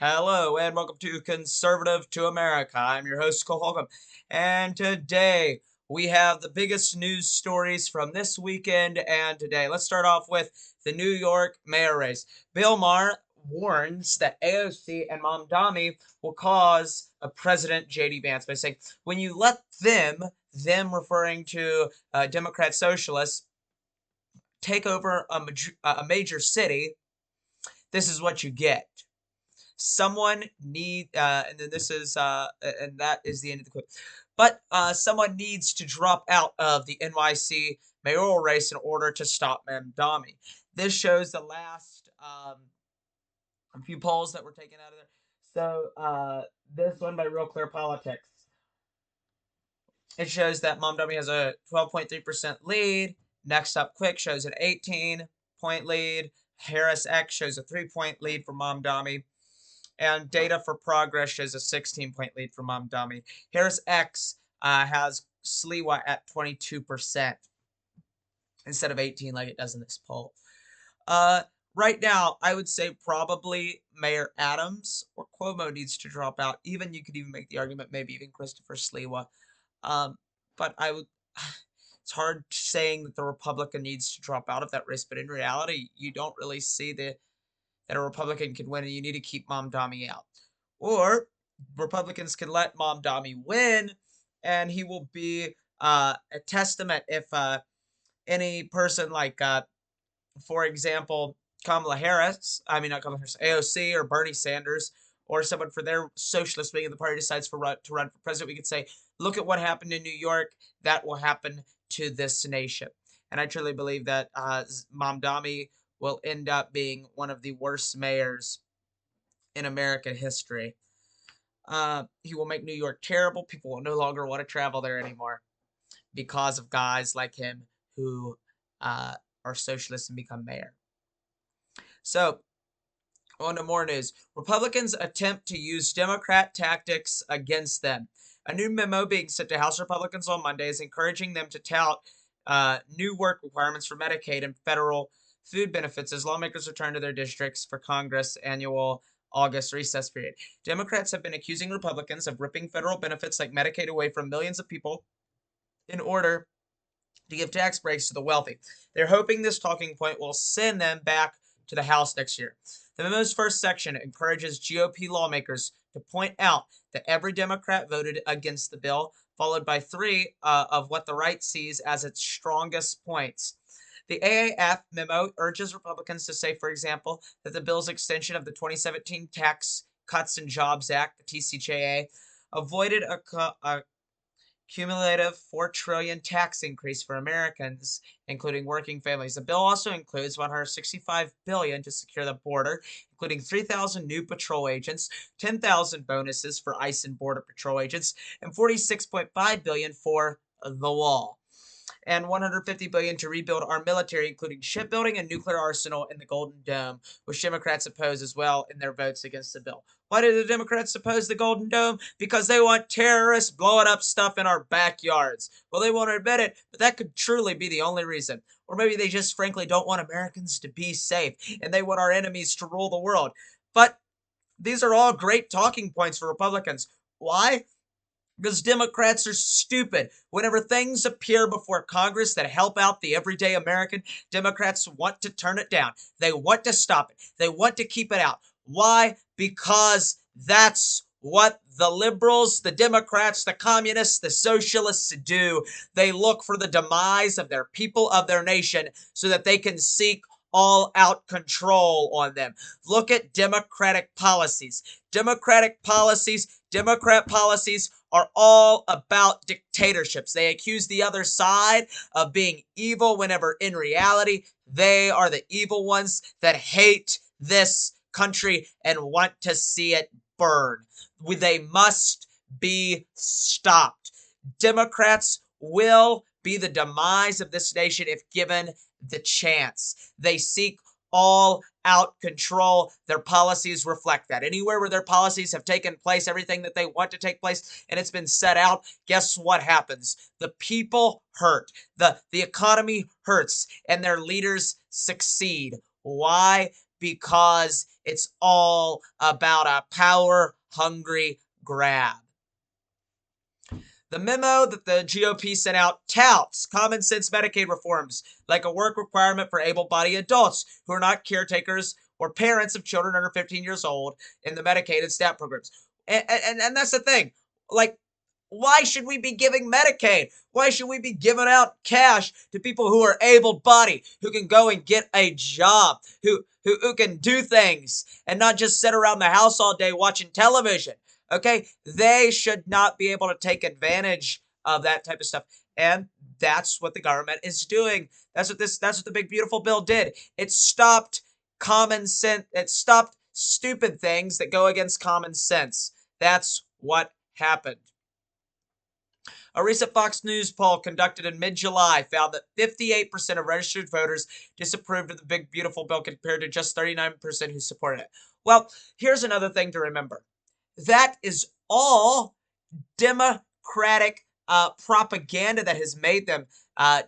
Hello and welcome to Conservative to America. I'm your host, Holcomb, and today we have the biggest news stories from this weekend and today. Let's start off with the New York mayor race. Bill Maher warns that AOC and Mamdani will cause a President J.D. Vance by saying, when you let them referring to Democrat socialists, take over a major city, this is what you get. And then this is and that is the end of the quote. But someone needs to drop out of the NYC mayoral race in order to stop Mamdani. This shows the last a few polls that were taken out of there. So this one by Real Clear Politics, it shows that Mamdani has a 12.3% lead. Next up, Quick shows an 18-point lead. Harris X shows a 3-point lead for Mamdani. And Data for Progress shows a 16-point lead for Mamdani. Harris X has Sliwa at 22% instead of 18 like it does in this poll. Right now, I would say probably Mayor Adams or Cuomo needs to drop out. You could even make the argument maybe even Christopher Sliwa. But I would. It's hard saying that the Republican needs to drop out of that race, but in reality, you don't really see that a Republican can win, and you need to keep Mamdani out. Or Republicans can let Mamdani win, and he will be a testament if any person like, for example, Kamala Harris, I mean not Kamala Harris, AOC or Bernie Sanders, or someone for their socialist wing of the party decides to run for president, we could say, look at what happened in New York, that will happen to this nation. And I truly believe that Mamdani will end up being one of the worst mayors in American history. He will make New York terrible. People will no longer want to travel there anymore because of guys like him who are socialists and become mayor. So, on to more news. Republicans attempt to use Democrat tactics against them. A new memo being sent to House Republicans on Monday is encouraging them to tout new work requirements for Medicaid and federal food benefits as lawmakers return to their districts for Congress annual August recess period. Democrats have been accusing Republicans of ripping federal benefits like Medicaid away from millions of people in order to give tax breaks to the wealthy. They're hoping this talking point will send them back to the House next year. The memo's first section encourages GOP lawmakers to point out that every Democrat voted against the bill, followed by three of what the right sees as its strongest points. The AAF memo urges Republicans to say, for example, that the bill's extension of the 2017 Tax Cuts and Jobs Act, the TCJA, avoided a cumulative $4 trillion tax increase for Americans, including working families. The bill also includes $165 billion to secure the border, including 3,000 new patrol agents, 10,000 bonuses for ICE and Border Patrol agents, and $46.5 billion for the wall, and $150 billion to rebuild our military, including shipbuilding and nuclear arsenal in the Golden Dome, which Democrats oppose as well in their votes against the bill. Why do the Democrats oppose the Golden Dome? Because they want terrorists blowing up stuff in our backyards. Well, they won't admit it, but that could truly be the only reason. Or maybe they just frankly don't want Americans to be safe, and they want our enemies to rule the world. But these are all great talking points for Republicans. Why? Because Democrats are stupid. Whenever things appear before Congress that help out the everyday American, Democrats want to turn it down. They want to stop it. They want to keep it out. Why? Because that's what the liberals, the Democrats, the communists, the socialists do. They look for the demise of their people, of their nation, so that they can seek all-out control on them. Look at Democratic policies. Democrat policies are all about dictatorships. They accuse the other side of being evil whenever in reality they are the evil ones that hate this country and want to see it burn. They must be stopped. Democrats will be the demise of this nation if given the chance. They seek all out control. Their policies reflect that. Anywhere where their policies have taken place, everything that they want to take place, and it's been set out, guess what happens? The people hurt. The economy hurts, and their leaders succeed. Why? because it's all about a power-hungry grab. The memo that the GOP sent out touts common sense Medicaid reforms, like a work requirement for able-bodied adults who are not caretakers or parents of children under 15 years old in the Medicaid and SNAP programs. And that's the thing. Like, why should we be giving Medicaid? Why should we be giving out cash to people who are able-bodied, who can go and get a job, who can do things and not just sit around the house all day watching television? Okay, they should not be able to take advantage of that type of stuff. And that's what the government is doing. That's what the big beautiful bill did. It stopped common sense. It stopped stupid things that go against common sense. That's what happened. A recent Fox News poll conducted in mid-July found that 58% of registered voters disapproved of the big beautiful bill compared to just 39% who supported it. Well, here's another thing to remember. That is all Democratic propaganda that has made them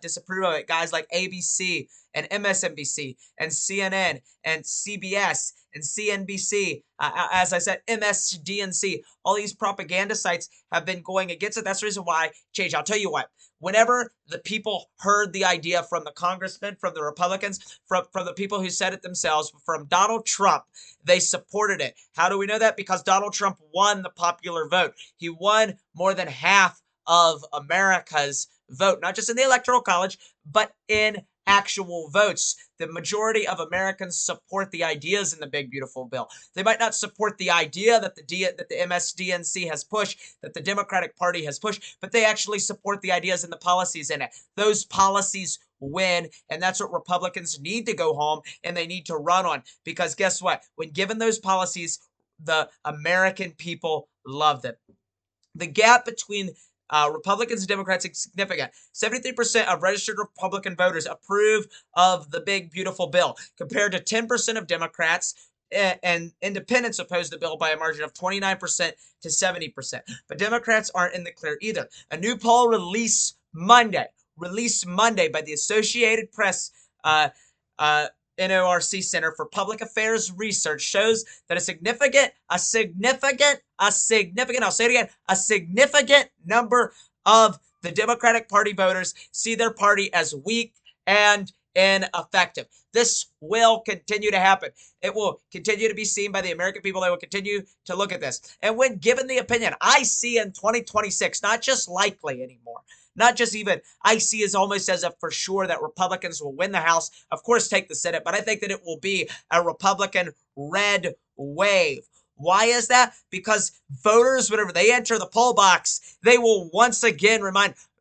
disapprove of it. Guys like ABC and MSNBC and CNN and CBS and CNBC, as I said, MSDNC, all these propaganda sites have been going against it. That's the reason why change. I'll tell you what. Whenever the people heard the idea from the congressmen, from the Republicans, from the people who said it themselves, from Donald Trump, they supported it. How do we know that? Because Donald Trump won the popular vote. He won more than half of America's vote, not just in the Electoral College, but in actual votes. The majority of Americans support the ideas in the big beautiful bill. They might not support the idea that the MSDNC has pushed, that the Democratic Party has pushed, but they actually support the ideas and the policies in it. Those policies win, and that's what Republicans need to go home and they need to run on, because guess what? When given those policies, the American people love them. The gap between Republicans and Democrats is significant. 73% of registered Republican voters approve of the big beautiful bill, compared to 10% of Democrats, and independents oppose the bill by a margin of 29% to 70%. But Democrats aren't in the clear either. A new poll released Monday by the Associated Press NORC Center for Public Affairs Research shows that a significant number of the Democratic Party voters see their party as weak and ineffective. This will continue to happen. It will continue to be seen by the American people. They will continue to look at this. And when given the opinion, I see in 2026, not just likely anymore, not just even, I see as almost as a for sure that Republicans will win the House, of course take the Senate, but I think that it will be a Republican red wave. Why is that? Because voters, whenever they enter the poll box, they will once again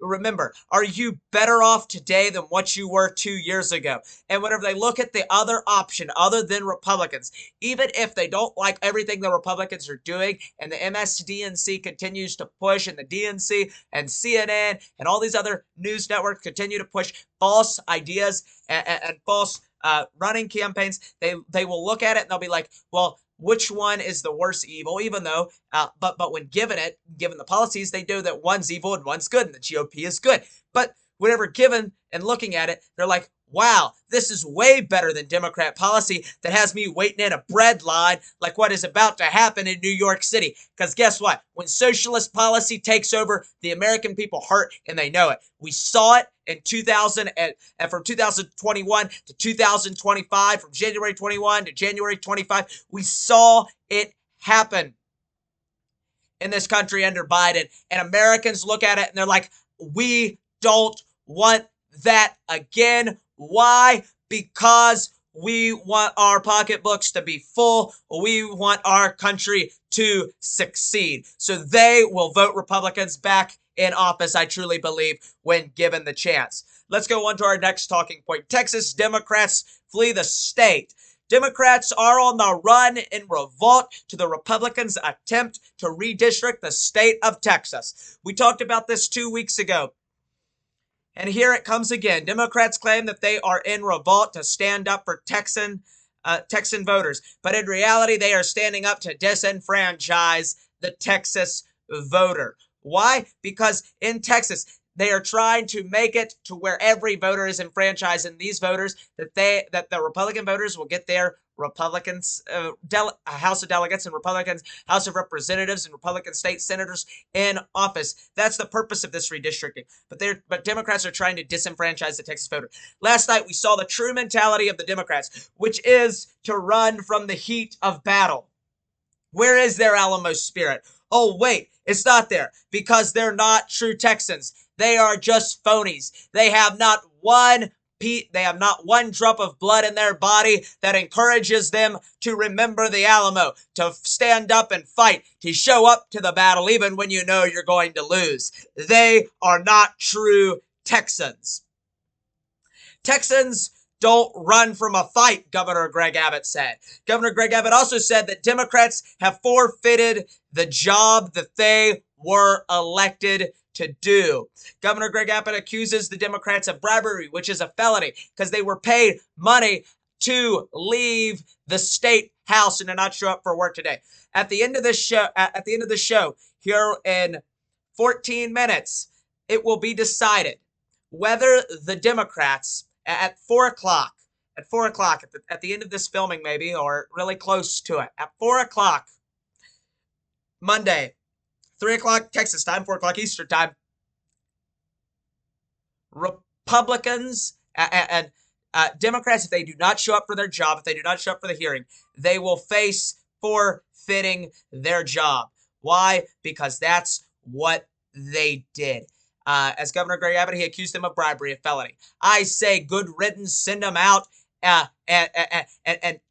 remember, are you better off today than what you were 2 years ago? And whenever they look at the other option other than Republicans, even if they don't like everything the Republicans are doing and the MSDNC continues to push, and the DNC and CNN and all these other news networks continue to push false ideas and false running campaigns, they will look at it and they'll be like, well, which one is the worst evil? Even though, but when given the policies, they know that one's evil and one's good, and the GOP is good. But whenever given and looking at it, they're like, wow, this is way better than Democrat policy that has me waiting in a bread line like what is about to happen in New York City. Because guess what? When socialist policy takes over, the American people hurt, and they know it. We saw it in 2000 and from 2021 to 2025, from January 21 to January 25, we saw it happen in this country under Biden. And Americans look at it and they're like, we don't want that again. Why? Because we want our pocketbooks to be full. We want our country to succeed. So they will vote Republicans back in office, I truly believe, when given the chance. Let's go on to our next talking point. Texas Democrats flee the state. Democrats are on the run in revolt to the Republicans' attempt to redistrict the state of Texas. We talked about this 2 weeks ago. And here it comes again. Democrats claim that they are in revolt to stand up for Texan voters. But in reality, they are standing up to disenfranchise the Texas voter. Why? Because in Texas, they are trying to make it to where every voter is enfranchised, and these voters, that the Republican voters will get their Republicans, House of Delegates and Republicans, House of Representatives and Republican state senators in office. That's the purpose of this redistricting. But Democrats are trying to disenfranchise the Texas voter. Last night we saw the true mentality of the Democrats, which is to run from the heat of battle. Where is their Alamo spirit? Oh, wait, it's not there because they're not true Texans. They are just phonies. They have not one drop of blood in their body that encourages them to remember the Alamo, to stand up and fight, to show up to the battle even when you know you're going to lose. They are not true Texans. Texans don't run from a fight, Governor Greg Abbott said. Governor Greg Abbott also said that Democrats have forfeited the job that they were elected to do. Governor Greg Abbott accuses the Democrats of bribery, which is a felony, because they were paid money to leave the state house and to not show up for work today. At the end of this show, here in 14 minutes, it will be decided whether the Democrats at 4 o'clock, at the end of this filming maybe, or really close to it, at 4 o'clock, Monday, 3 o'clock Texas time, 4 o'clock Eastern time, Republicans and Democrats, if they do not show up for their job, if they do not show up for the hearing, they will face forfeiting their job. Why? Because that's what they did. As Governor Greg Abbott, he accused them of bribery, a felony. I say good riddance, send them out and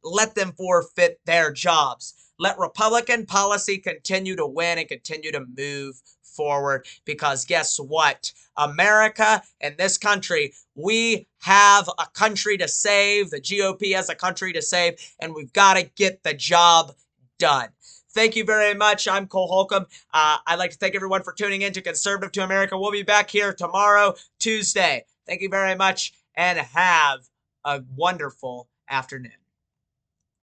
let them forfeit their jobs. Let Republican policy continue to win and continue to move forward, because guess what? America and this country, we have a country to save. The GOP has a country to save, and we've got to get the job done. Thank you very much. I'm Cole Holcomb. I'd like to thank everyone for tuning in to Conservative to America. We'll be back here tomorrow, Tuesday. Thank you very much, and have a wonderful afternoon.